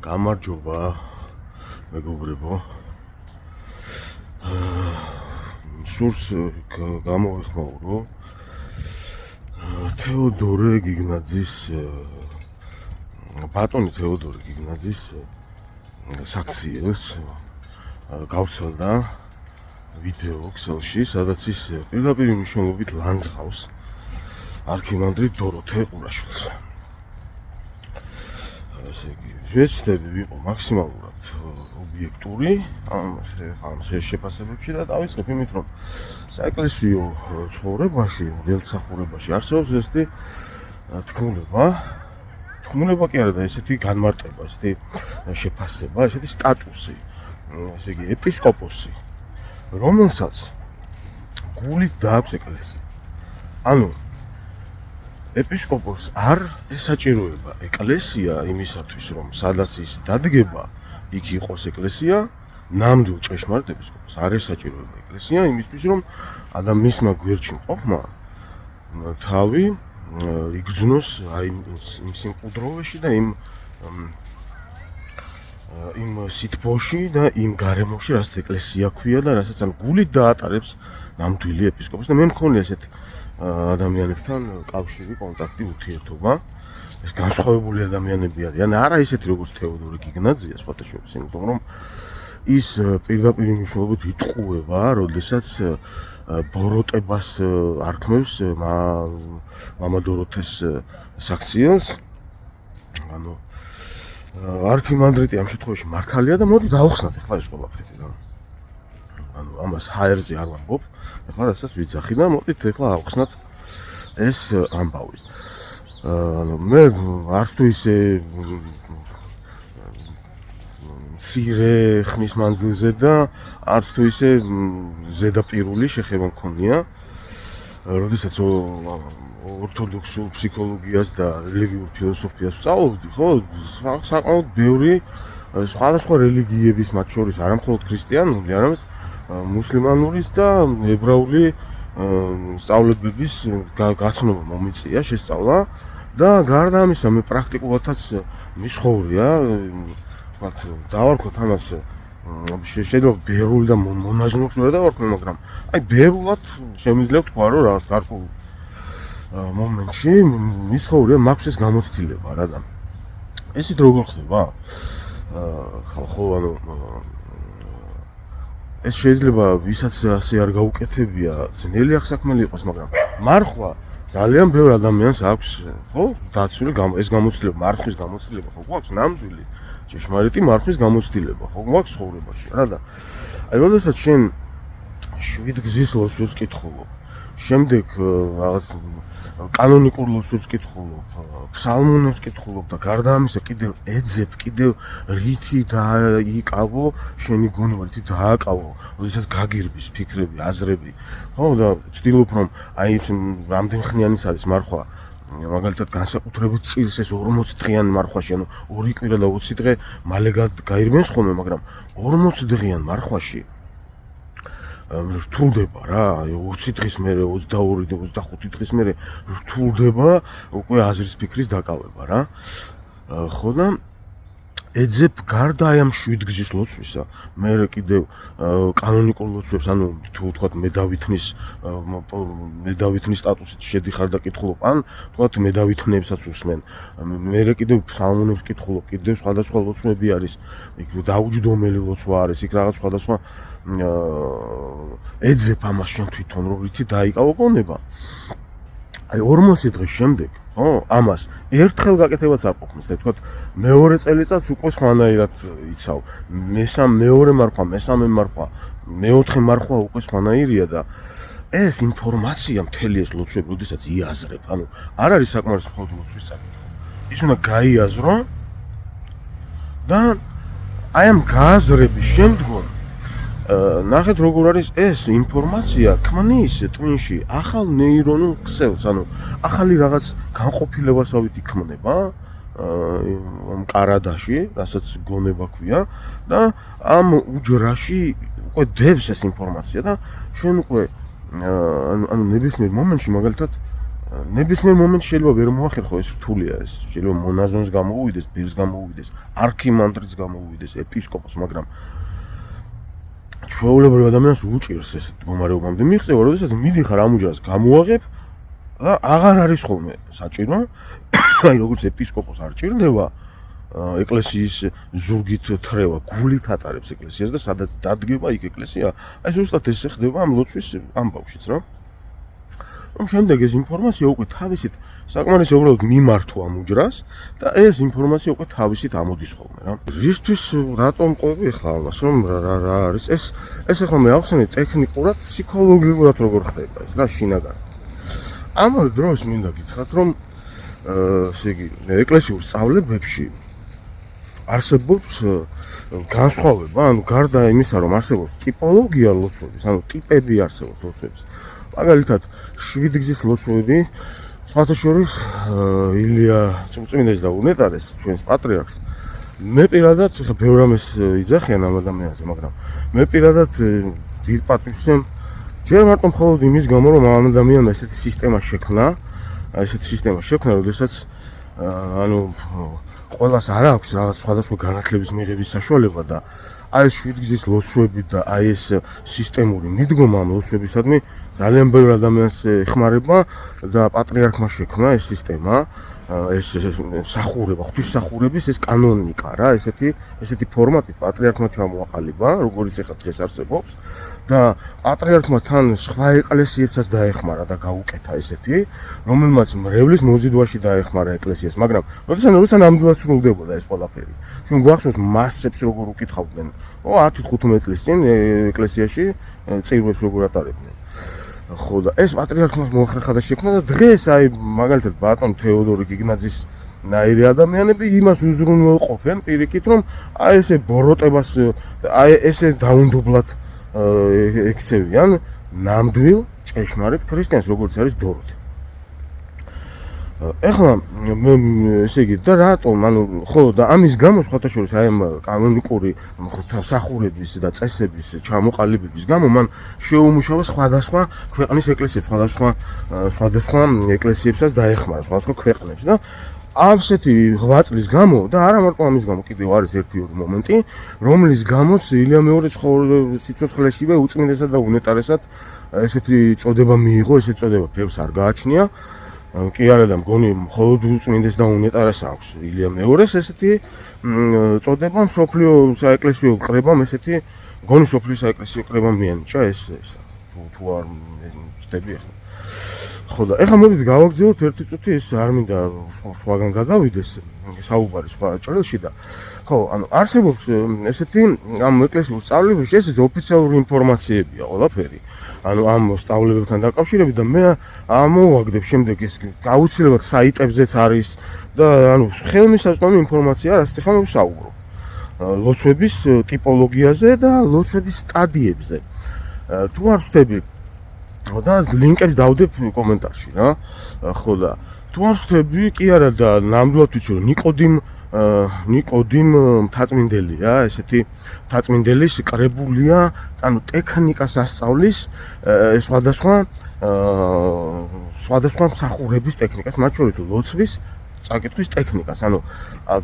გამარჯობა მეგობრებო. სურს გამოვიხმაურო თეოდორე გიგნაძის ბატონი თეოდორე გიგნაძის საქციელს გავცელდა ვიდეო ქსელში, სადაც ის პირდაპირ მნიშვნელობით ლანძღავს არქიმანდრიტ დოროთე ყურაშვილს. ესე იგი, ვეცდები ვიყო მაქსიმალურად ობიექტური ამ შეფასებებში და დავიწყებ იმით, რომ საეკლესიო ცხოვრებაში, ველცახურებაში არსებობს ესეთი თქმულება კი არა და ესეთი განმარტება, ესეთი შეფასება, ესეთი სტატუსი, ესე იგი, ეპისკოპოსი, რომელსაც გულით დააქვს ეკლესია. ანუ ეპისკოპოსს არ ესაჭიროება ეკლესია იმისათვის, რომ სადაც ის დადგება, იქ იყოს ეკლესია, ნამდვილ ჭეშმარიტ ეპისკოპოსს არ ესაჭიროება ეკლესია იმისთვის, რომ ადამიანმა გვერდში მყოფმა თავი იგრძნოს აი იმ სიმყუდროვეში და იმ სითბოში და იმ გარემოში, რაც ეკლესია ქვია და რასაც ამ გულით დაატარებს ნამდვილი ეპისკოპოსი და მე მქონია ესეთ ადამიანებთან კავშირი, კონტაქტი, ურთიერთობა. ეს განსხვავებული ადამიანები არიან, არა ისეთი როგორც თეოდორე გიგნაძია, სხვათა შორის, იმიტომ რომ ის პირდაპირ მნიშვნელობით იტყუება, როდესაც ბოროტებას არქმევს მამა დოროთეს საქციელს. ანუ არქიმანდრიტი ამ შემთხვევაში მართალია და მოდი დავხსნათ ახლა ეს ყველაფერი რა. ანუ ამას ჰაერზე არ ვამბობ. ახლა რასაც ვიცახი და მოდით ახლა ავხსნათ ეს ამბავი. ანუ მე არც თუ ისე მცირე ხნის მანძილზე და არც თუ ისე ზედაპირული შეხება მქონია, როდესაც ორთოდოქსულ ფსიქოლოგიას და რელიგიურ ფილოსოფიას ვსწავლობდი, ხო, საკმაოდ ბევრი სხვადასხვა რელიგიების, მათ შორის არა მხოლოდ ქრისტიანული, არამედ მუსლიმანურის და ებრაული სწავლებების გაცნობა მომიწია, შესწავლა და გარდა ამისა მე პრაქტიკულადაც მისხოვრია, თქვათ, დავარქოთ ამას შეიძლება ბერული და მონაზვნობს ვერ დავარქვა, მაგრამ აი ბერულად შემიძლია თქვა, რომ რაღაც გარკვეულ მომენტში მისხოვრია, მაქვს ეს გამოცდილება რა და ესეთ როგორ ხდება? ხო, ანუ ეს შეიძლება ვისაც ასე არ გაუკეთებია, ძნელი აღსაქმელი იყოს, მაგრამ მარხვა ძალიან ბევრ ადამიანს აქვს, ხო, დაცული ეს გამოცდილება, მარხვის გამოცდილება, ხო, გვაქვს ნამდვილი ჭეშმარიტი მარხვის გამოცდილება, ხო, გვაქვს ცხოვრებაში, რა და აი, როდესაც შენ 7 გზის ლოცვებს კითხულობ, შემდეგ რაღაც კანონიკურ ლოცვებს კითხულობ, ფსალმუნებს კითხულობ და გარდა ამისა კიდევ ეძებ, კიდევ რითი დაიკავო შენი გონება, რითი დააკავო, როდესაც გაგირბის ფიქრები, აზრები, ხო და ვცდილობ რომ აი რამდენხნიანის არის მარხვა, მაგალითად განსაკუთრებით ჭირს ეს 40 დღიანი მარხვაში, ანუ 2 კვირა და 20 დღე მალე გაირბენს ხოლმე, მაგრამ 40 დღიან მარხვაში რთულდება რა, 20 დღის მერე, 22 და 25 დღის მერე რთულდება უკვე აზრის ფიქრის დაკავება რა. ხო და ეძებ გარდა აი ამ 7 გზის ლოცვისა, მერე კიდევ კანონიკურ ლოცვებს, ანუ თუ ვთქვათ მე დავითნის სტატუსით შედიხარ და კითხულობ, ან ვთქვათ მე დავითნებსაც უსმენ, მერე კიდევ ფსალმუნებს კითხულობ, კიდევ სხვადასხვა ლოცვები არის, იქ დაუჯდომელი ლოცვა არის, იქ რაღაც სხვადასხვა ეძებ ამას შენ თვითონ რომ რითი დაიკავო გონება. აი 40 დღის შემდეგ, ხო, ამას ერთხელ გაკეთებაც არ ყოფნის და თქვათ მეორე წელიწადს უკვე სხვანაირად იცავ. მეორე მარხვა, მესამე მარხვა, მეოთხე მარხვა უკვე სხვანაირია და ეს ინფორმაცია მთელი ეს ლოცვები, როდესაც იაზრებ, ანუ არ არის საკმარისი მხოლოდ ლოცვის საკითხი. ის უნდა გაიაზრო და აი ამ გააზრების შემდგომ ნახეთ როგორ არის ეს ინფორმაცია ქმნის ტვინში ახალ ნეირონულ ქსელს, ანუ ახალი რაღაც განყოფილებასავით იქმნება ამ კარადაში, რასაც გონება ქვია და ამ უჯრაში უკვე დევს ეს ინფორმაცია და შენ უკვე ანუ ნებისმიერ მომენტში მაგალითად ნებისმიერ მომენტში შეიძლება ვერ მოახერხო ეს რთულია ეს. შეიძლება მონაზონს გამოუვიდეს, ბილს გამოუვიდეს, არქიმანდრიტს გამოუვიდეს, ეპისკოპოსს, მაგრამ ჩვეულებრივ ადამიანს უჭირს ეს მდგომარეობამდე მიღწევა, როდესაც მიდიხარ ამ უჯრას გამოაღებ და აღარ არის ხოლმე საჭირო. აი როგორც ეპისკოპოსს არ ჭირდება ეკლესიის ზურგით თრევა, გულით ატარებს ეკლესიას და სადაც დადგება იქ ეკლესია, აი ზუსტად ესე ხდება ამ ლოცვის ამბავშიც რა. რომ შემდეგ ეს ინფორმაცია უკვე თავისით საკმარისი უბრალოდ მიმართო ამ უჯრას და ეს ინფორმაცია უკვე თავისით ამოდის ხოლმე რა. რისთვის რატომ ყვები ხა ამას რომ რა არის ეს ახლა მე ახსენე ტექნიკურად, ფსიქოლოგიურად როგორ ხდება ეს რა შინაგან. ამავე დროს მინდა გითხრათ რომ ესე იგი ეკლესიურ სწავლებებში არსებობს განსხვავება, ანუ გარდა იმისა რომ არსებობს ტიპოლოგია ლოცვების, ანუ ტიპები არსებობს ლოცვების. მაგალითად 7 გზის ლოცვები სხვათა შორის ილია წმინდანს და უნეტარეს ჩვენს პატრიარქს მე პირადად ხა ბევრ რამეს იძახიან ამ ადამიანზე, მაგრამ მე პირადად დიდ პატივს ჯერ მარტო მხოლოდ იმის გამო რომ ამ ადამიანმა ესეთი სისტემა შექმნა, როდესაც ანუ ყველას არ აქვს რაღაც სხვადასხვა განათლების მიღების საშუალება და აი ეს 7 გზის ლოცვები და აი ეს სისტემური მიდგომა ამ ლოცვებისადმი ძალიან ბევრ ადამიანს ეხმარება და პატრიარქმა შექმნა ეს სისტემა, ეს სახურება, ღვთისმსახურების ეს კანონიკა რა, ესეთი ფორმატით პატრიარქმა ჩამოაყალიბა, როგორც ეხლა დღეს არსებობს და პატრიარქმა თან სხვა ეკლესიებსაც დაეხმარა და გაუკეთა ესეთი, რომელმაც მრევლის მოზიდვაში დაეხმარა ეკლესიას, მაგრამ როცა ნამდვილად სრულდებოდა ეს ყველაფერი. ჩვენ გვახსოვს მასებს როგორ უკითხავდნენ 10-15 წლის წინ ეკლესიაში წირვებს როგორ ატარებდნენ. ხო და ეს პატრიარქმა მოახერხა და შექმნა და დღეს აი მაგალითად ბატონ თეოდორე გიგნაძის ნაირი ადამიანები იმას უზრუნველყოფენ პირიქით რომ აი ესე ბოროტებას აი ესე დაუნდობლად ექცევიან ნამდვილ ჭეშმარიტ ქრისტიანს როგორც არის დოროთე. ეხლა მე ესე იგი და რატომ ანუ ხო და ამის გამო სხვათა შორის აი ამ კანონიკური მსახურების და წესების ჩამოყალიბების გამო მან შეუმუშავა სხვადასხვა ქვეყნის ეკლესიებს, სხვადასხვა ეკლესიებსაც დაეხმარა, სხვადასხვა ქვეყნებს და ასეთი ღვაწლის გამო და არა მარტო ამის გამო კიდევ არის ერთი-ორი მომენტი, რომლის გამოც ილია მეორე სიცოცხლეშივე უწმინდესად და უნეტარესად ესეთი წოდება მიიღო, ესეთი წოდება ბევრს არ გააჩნია. კი არა და მგონი მხოლოდ უწმინდეს და უნეტარეს აქვს ილია მეორეს ესეთი წოდება მსოფლიო საეკლესიო კრებამ ესეთი მგონი მსოფლიო საეკლესიო კრებამ მიანიჭა ეს თუ არ ვწდები ახლა. ხო და ეხლა მოდით გავაგზავნოთ ერთი წუთი ეს არ მინდა სხვაგან გადავიდეს საუბარი სხვა ჭრილში და ხო ანუ არსებობს ესეთი ამ ეკლესიურ სწავლებებში ესეთი ოფიციალური ინფორმაციებია ყველაფერი. ანუ ამ სწავლებებთან დაკავშირებით და მე ამოვაგდებ შემდეგ ეს გაუცილებლად საიტებზეც არის და ანუ ხელმისაწვდომი ინფორმაცია რასაც ახლა მე ვსაუბრობ. ლოცვების ტიპოლოგიაზე და ლოცვების სტადიებზე. თუ არ ვხვდები და ლინკებს დავდებ კომენტარში რა. ხო და თუ არ ვხვდები კი არა და ნამდვილად ვიცი რომ ნიკოდიმ მთაწმინდელია, ესეთი მთაწმინდელის კრებულია, ანუ ტექნიკას ასწავლის სხვადასხვა მსახურების ტექნიკას, მათ შორის ლოცვის წაკითხვის ტექნიკას. ანუ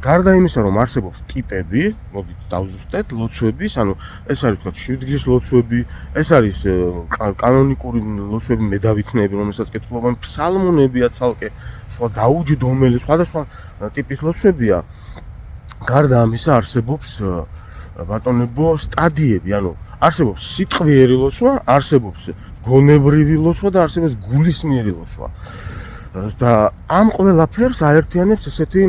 გარდა იმისა, რომ არსებობს ტიპები, მოდით დავზუსტეთ, ლოცვების, ანუ ეს არის თქვა 7 გზის ლოცვები, ეს არის კანონიკური ლოცვები მედავითნეები, რომელსაც კითხულობენ ფსალმუნებია ცალკე, სხვა დაუჯდომელი, სხვადასხვა ტიპის ლოცვებია. გარდა ამისა არსებობს ბატონებო სტადიები, ანუ არსებობს სიტყვიერი ლოცვა, არსებობს გონებრივი ლოცვა და არსებობს გულისმიერი ლოცვა. და ამ ყველაფერს აერთიანებს ესეთი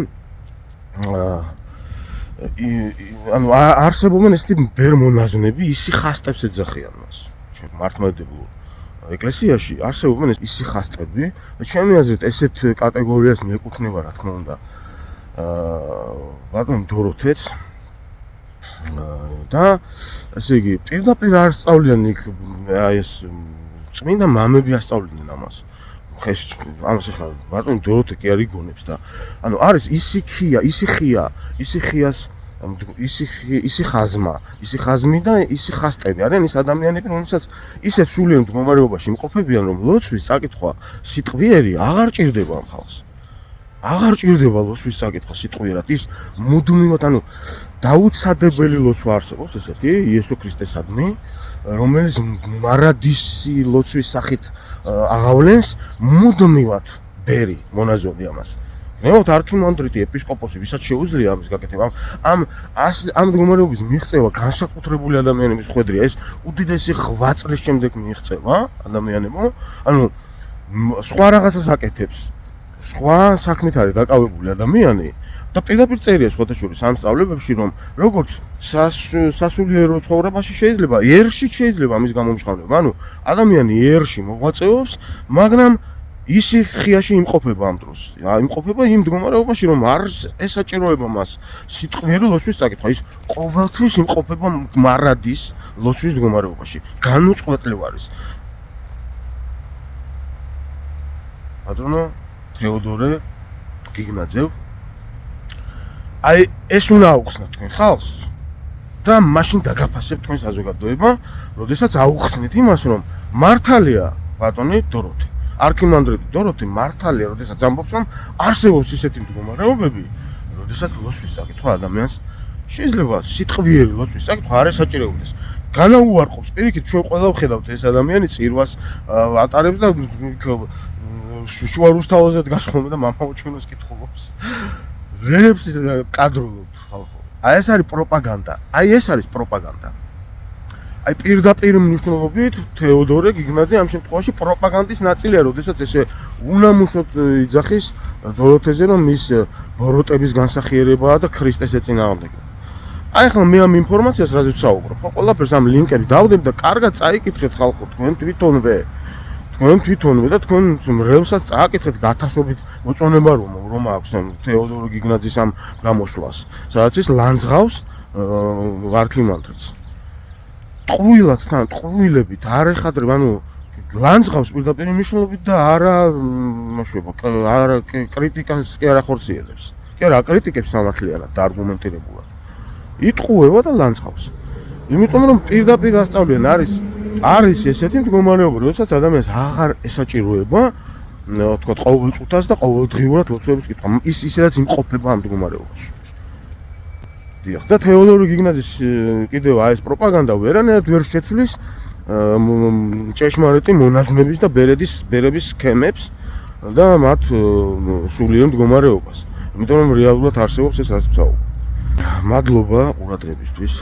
ანუ არსებობენ ესეთი ბევრ მონაზვნები, ისიხასტებს ეძახიან მას. ჩვენ მართლმადიდებლურ ეკლესიაში არსებობენ ისიხასტები და ჩემი აზრით ესეთ კატეგორიას მიეკუთვნება რა თქმა უნდა ბატონ დოროთეც და ესე იგი პირდაპირ არ სწავლიან იქ აი ეს წმინდა მამები ასწავლიდნენ ამას. ხეს ამას ახლა ბატონ დოროთე კი არ იგონებს და ანუ არის ისიხიას ისი ხაზმი და ისი ხასტები არიან ის ადამიანები, რომელსაც ისეთ სულიერ მდგომარეობაში იმყოფებიან, რომ ლოცვის წაკითხვა სიტყვიერი აღარ ჭირდება ამ ხალხს. აღარ ჭირდება ლოცვის წაკითხვა სიტყვიერად. ის მუდმივად, დაუცადებელი ლოცვა არსებობს ესეთი იესო ქრისტესადმი, რომელიც მარადისი ლოცვის სახით აღავლენს მუდმივად ბერი მონაზონი ამას. მეოთ არქიმანდრიტი ეპისკოპოსი, ვისაც შეუძლია ამის გაკეთება, ამ მდგომარეობის მიღწევა განსაკუთრებული ადამიანების ხვედრია, ეს უდიდესი 8 წლის შემდეგ მიიღწევა ადამიანებო, სხვა რაღაცას აკეთებს, სხვა საქმით არის დაკავებული ადამიანი და პირდაპირ წერია სხვადასხვა სამსწავლებელში, რომ როგორც სასულიერო ცხოვრებაში შეიძლება, ერში შეიძლება ამის გამომჟღავნება, ადამიანი ერში მოღვაწეობს, მაგრამ ისი ხიაში იმყოფება ამ დროს. იმყოფება იმ მდგომარეობაში, რომ არ ესაჭიროება მას სიტყვიერი ლოცვის წაკითხვა. ის ყოველთვის იმყოფება მარადის ლოცვის მდგომარეობაში. განუწყვეტლივ არის. ბატონო თეოდორე გიგნაძევ. ეს უნდა აუხსნათ თქვენ ხალხს და მაშინ დაგაფასებთ თქვენ საზოგადოება, როდესაც აუხსნით იმას, რომ მართალია ბატონი დოროთე. არქიმანდრიტი დოროთე მართალია, როდესაც ამბობს, რომ არსებობს ისეთი მდგომარეობები, როდესაც ლოცვის წაკითხვა ადამიანს შეიძლება სიტყვიერი ლოცვის წაკითხვა არ ესაჭიროდეს. განაუარყოფს პირიქით, ჩვენ ყველა ვხედავთ ეს ადამიანი წირვას ატარებს და შუა რუსთავაზე დგას ხოლმე და მამაო ჩვენოს კითხულობს. რებს კადრულობთ ხალხო. ეს არის პროპაგანდა. ეს არის პროპაგანდა. პირდაპირ მნიშვნელობით თეოდორე გიგნაძე ამ შემთხვევაში პროპაგანდის ნაწილია, როდესაც ესე უნამუსოდ იძახის დოროთეზე, რომ მის ბოროტების განსახიერებაა და ქრისტეს ეწინააღმდეგება. ახლა მე ამ ინფორმაციას რაზეც საუბრობ, ყველაფერს ამ ლინკებს დავდებ და კარგად წაიკითხეთ ხალხო, თქვენ თვითონვე და თქვენ მრევლსაც წააკითხეთ გათასობით მოწონება რომ აქვს თეოდორე გიგნაძის ამ გამოსვლას, სადაც ის ლანძღავს არქიმანდრიტს. ტყუილად თან ტყუილებით არ ეხადრებ, ლანძღავს პირდაპირ მნიშვნელობით და არა კრიტიკას კი არ ახორციელებს. კი არა, აკრიტიკებს სამართლიანად და არგუმენტირებულად. იტყუება და ლანძღავს. იმიტომ რომ პირდაპირ ასწავლიან არის ესეთი მდგომარეობა, როდესაც ადამიანს აღარ ესაჭიროება, თქვა ყოველწუთას და ყოველდღიურად ლოცვების კითხვა. ის ისედაც იმყოფება ამ მდგომარეობაში. დიახ, და თეოდორე გიგნაძის კიდევ ეს პროპაგანდა ვერანაირად ვერ შეცვლის ჭეშმარიტი მონაზვნების და ბერების სქემებს და მათ სულიერ მდგომარეობას. იმიტომ რომ რეალურად არსებობს ეს რაც ვსაუბრობ. მადლობა ყურადღებისთვის.